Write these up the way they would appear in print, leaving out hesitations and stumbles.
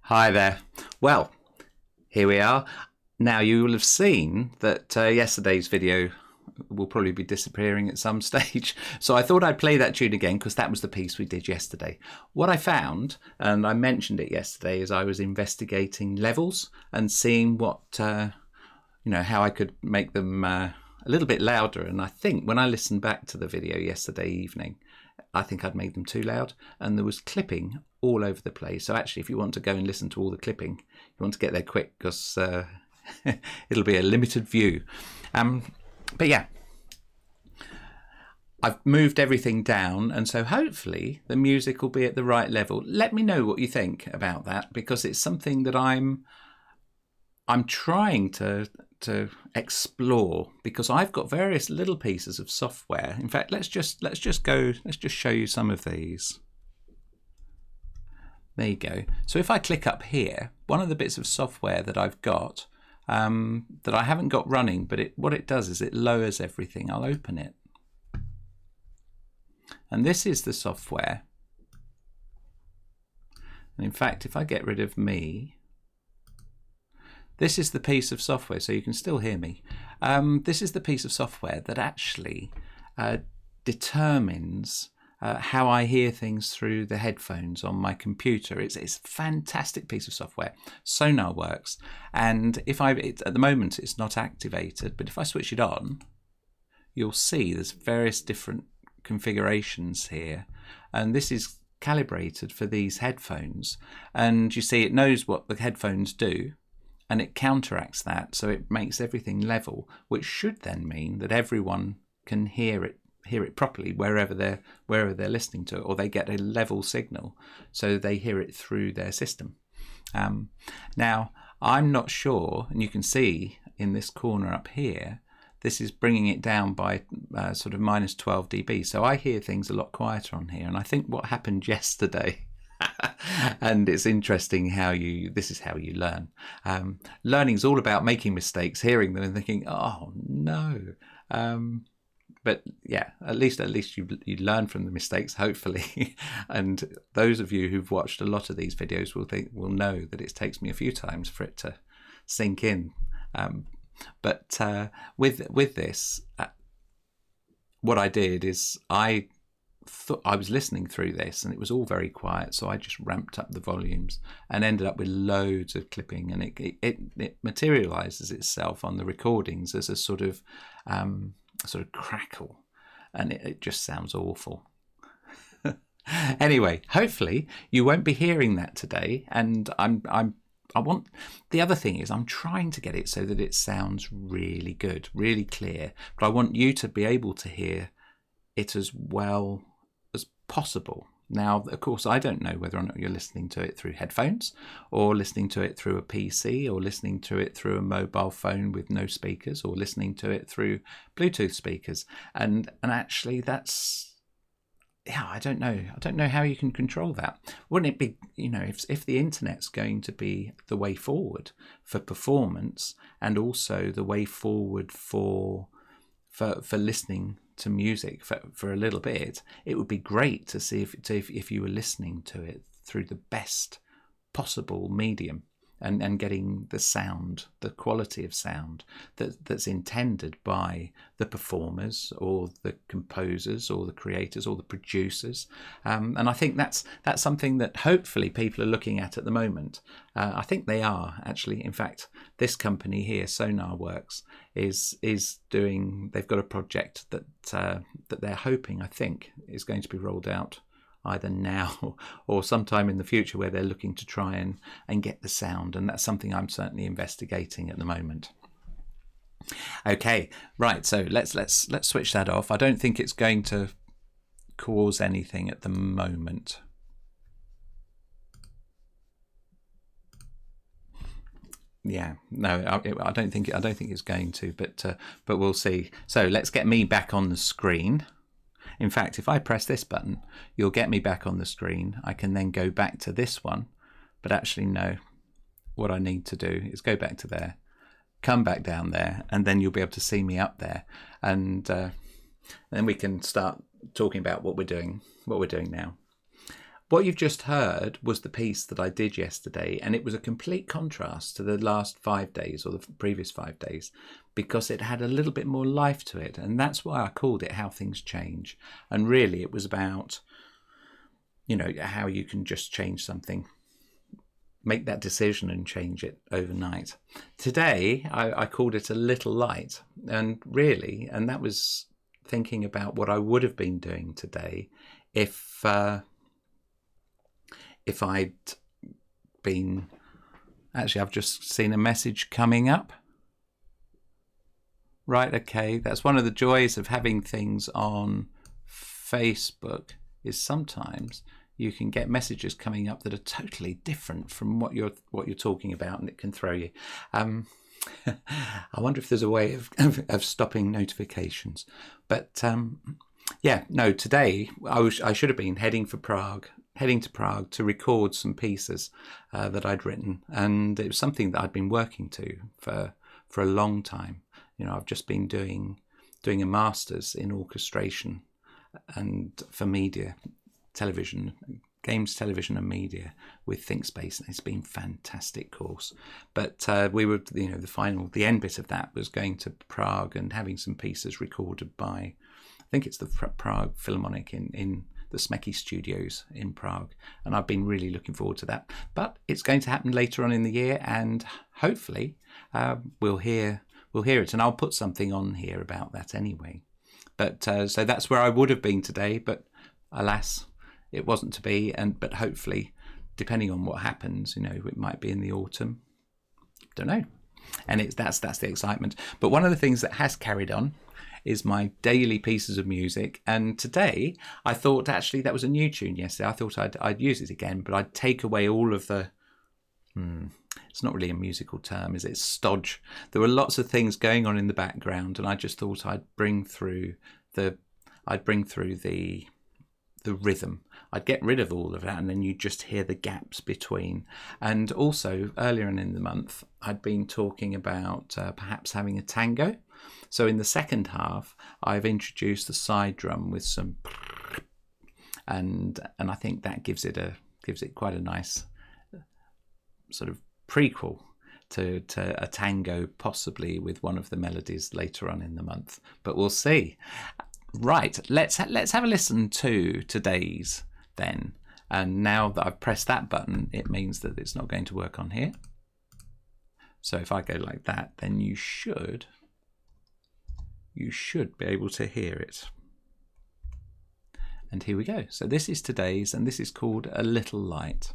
Hi there. Well, here we are. Now, you will have seen that yesterday's video will probably be disappearing at some stage. So I thought I'd play that tune again because that was the piece we did yesterday. What I found, and I mentioned it yesterday, is I was investigating levels and seeing what, how I could make them a little bit louder. And I think when I listened back to the video yesterday evening, I think I'd made them too loud, and there was clipping all over the place. So actually, if you want to go and listen to all the clipping, you want to get there quick because it'll be a limited view. But yeah, I've moved everything down, and so hopefully the music will be at the right level. Let me know what you think about that, because it's something that I'm trying to explore, because I've got various little pieces of software. In fact, let's just show you some of these. There you go. So if I click up here, one of the bits of software that I've got that I haven't got running, but what it does is it lowers everything. I'll open it. And this is the software. And in fact, if I get rid of me, this is the piece of software, so you can still hear me. This is the piece of software that actually determines how I hear things through the headphones on my computer. It's a fantastic piece of software. Sonarworks, and at the moment it's not activated, but if I switch it on, you'll see there's various different configurations here, and this is calibrated for these headphones. And you see, it knows what the headphones do, and it counteracts that, so it makes everything level, which should then mean that everyone can hear it properly wherever they're listening to it, or they get a level signal, so they hear it through their system. Now, I'm not sure, and you can see in this corner up here, this is bringing it down by sort of minus 12 dB, so I hear things a lot quieter on here. And I think what happened yesterday, and it's interesting this is how you learn. Learning is all about making mistakes, hearing them and thinking, oh no. But yeah, at least you learn from the mistakes, hopefully. And those of you who've watched a lot of these videos will know that it takes me a few times for it to sink in. But with this, what I did is I was listening through this, and it was all very quiet, so I just ramped up the volumes and ended up with loads of clipping, and it materializes itself on the recordings as a sort of crackle, and it just sounds awful. Anyway, hopefully you won't be hearing that today, and the other thing is I'm trying to get it so that it sounds really good, really clear, but I want you to be able to hear it as well as possible. Now, of course, I don't know whether or not you're listening to it through headphones, or listening to it through a PC, or listening to it through a mobile phone with no speakers, or listening to it through Bluetooth speakers. And actually I don't know. I don't know how you can control that. Wouldn't it be, if the internet's going to be the way forward for performance, and also the way forward for listening to music for a little bit, it would be great to see if you were listening to it through the best possible medium, and getting the sound, the quality of sound that's intended by the performers, or the composers, or the creators, or the producers. And I think that's something that hopefully people are looking at the moment. I think they are, actually. In fact, this company here, Sonarworks, is doing. They've got a project that they're hoping, I think, is going to be rolled out either now or sometime in the future, where they're looking to try and get the sound, and that's something I'm certainly investigating at the moment. Okay, right, so let's switch that off. I don't think it's going to cause anything at the moment. Yeah, no, I don't think it's going to, but we'll see. So let's get me back on the screen. In fact, if I press this button, you'll get me back on the screen. I can then go back to this one, but actually no, what I need to do is go back to there, come back down there, and then you'll be able to see me up there, and then we can start talking about what we're doing now. What you've just heard was the piece that I did yesterday, and it was a complete contrast to the last 5 days or the previous 5 days, because it had a little bit more life to it. And that's why I called it How Things Change. And really it was about, how you can just change something, make that decision and change it overnight. Today, I called it A Little Light. And really, and that was thinking about what I would have been doing today if I'd been... Actually, I've just seen a message coming up. Right, okay. That's one of the joys of having things on Facebook, is sometimes you can get messages coming up that are totally different from what you're talking about, and it can throw you. I wonder if there's a way of stopping notifications. But today I should have been heading to Prague to record some pieces that I'd written, and it was something that I'd been working to for a long time. I've just been doing a master's in orchestration and for media, television, games, television and media with ThinkSpace, and it's been a fantastic course. But we were, the end bit of that was going to Prague and having some pieces recorded by, I think it's the Prague Philharmonic in the Smeki Studios in Prague, and I've been really looking forward to that. But it's going to happen later on in the year, and hopefully we'll hear it, and I'll put something on here about that anyway. But so that's where I would have been today, but alas, it wasn't to be. But hopefully, depending on what happens, it might be in the autumn. Don't know. And that's the excitement. But one of the things that has carried on is my daily pieces of music. And today, I thought actually that was a new tune yesterday. I thought I'd use it again, but I'd take away all of the... It's not really a musical term, is it? Stodge. There were lots of things going on in the background, and I just thought I'd bring through the rhythm. I'd get rid of all of that, and then you just hear the gaps between. And also, earlier in the month, I'd been talking about perhaps having a tango. So in the second half, I've introduced the side drum with some, and I think that gives it quite a nice sort of prequel to a tango, possibly with one of the melodies later on in the month. But we'll see. Right, let's have a listen to today's then. And now that I've pressed that button, it means that it's not going to work on here. So if I go like that, then you should be able to hear it. And here we go. So this is today's, and this is called A Little Light.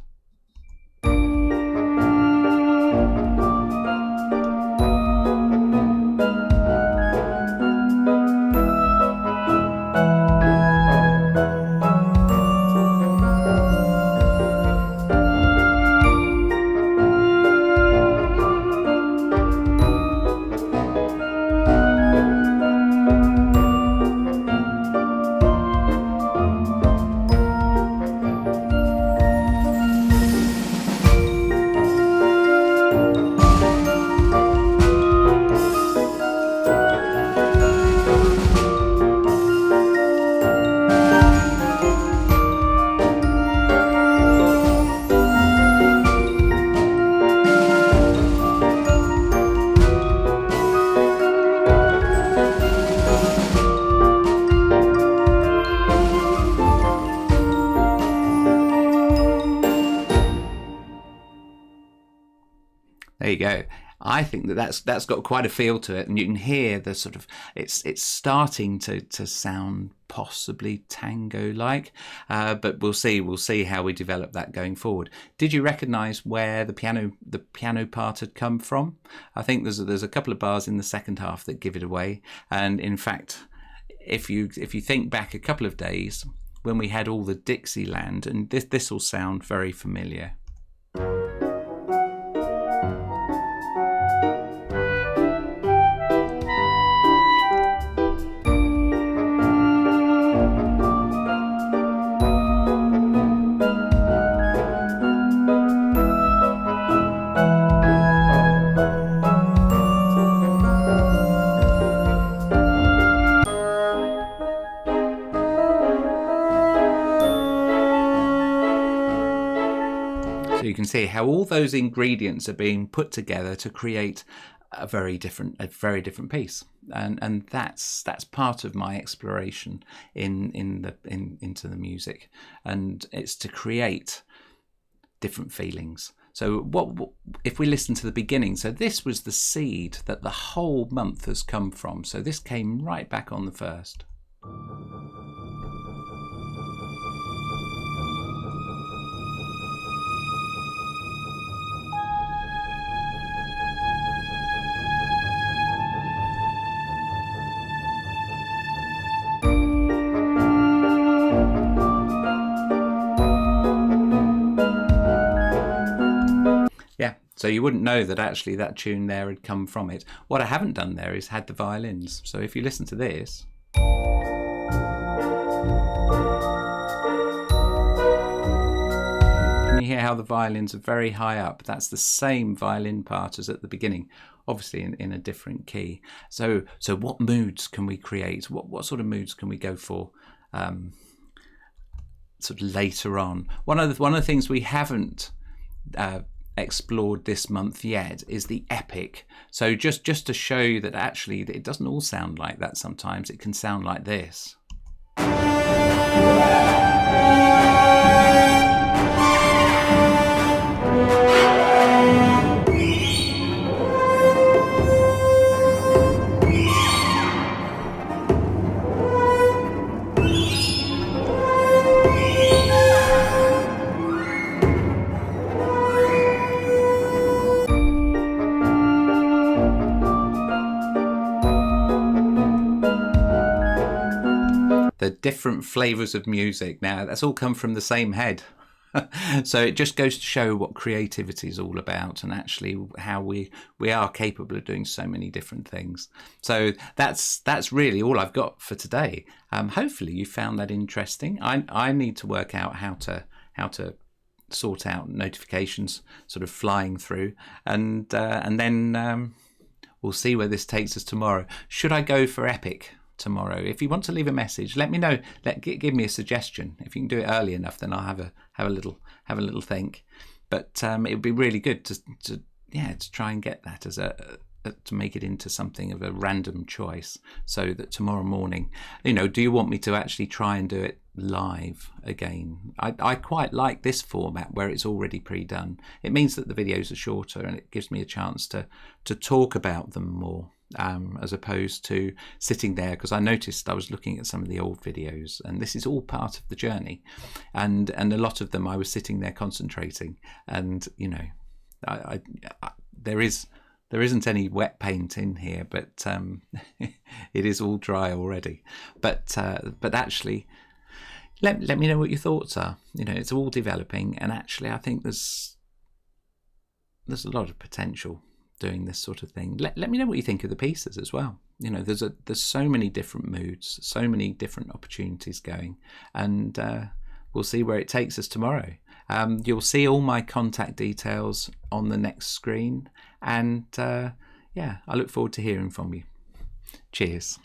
There you go. I think that's got quite a feel to it, and you can hear the sort of it's starting to sound possibly tango-like, but we'll see how we develop that going forward. Did you recognise where the piano part had come from? I think there's a couple of bars in the second half that give it away, and in fact, if you think back a couple of days when we had all the Dixieland, and this will sound very familiar. So you can see how all those ingredients are being put together to create a very different piece, and that's part of my exploration into the music, and it's to create different feelings. So what if we listen to the beginning? So this was the seed that the whole month has come from. So this came right back on the 1st. Yeah, so you wouldn't know that actually that tune there had come from it. What I haven't done there is had the violins. So if you listen to this, can you hear how the violins are very high up? That's the same violin part as at the beginning, obviously in a different key. So what moods can we create? What sort of moods can we go for sort of later on? One of the things we haven't explored this month yet is the epic. So just to show you that actually it doesn't all sound like that. Sometimes it can sound like this. The different flavors of music. Now, that's all come from the same head. So it just goes to show what creativity is all about, and actually how we are capable of doing so many different things. So that's really all I've got for today. Hopefully you found that interesting. I need to work out how to sort out notifications sort of flying through, and then we'll see where this takes us tomorrow. Should I go for epic tomorrow? If you want to leave a message, let me know. Give me a suggestion. If you can do it early enough, then I'll have a little think. But it would be really good to try and get that as to make it into something of a random choice, so that tomorrow morning, do you want me to actually try and do it live again? I quite like this format where it's already pre-done. It means that the videos are shorter, and it gives me a chance to talk about them more, as opposed to sitting there, because I noticed I was looking at some of the old videos, and this is all part of the journey, and a lot of them I was sitting there concentrating, and there isn't any wet paint in here, but it is all dry already. But actually, let me know what your thoughts are. It's all developing, and actually I think there's a lot of potential doing this sort of thing. Let me know what you think of the pieces as well. There's so many different moods, so many different opportunities going, and we'll see where it takes us tomorrow. You'll see all my contact details on the next screen, and I look forward to hearing from you. Cheers.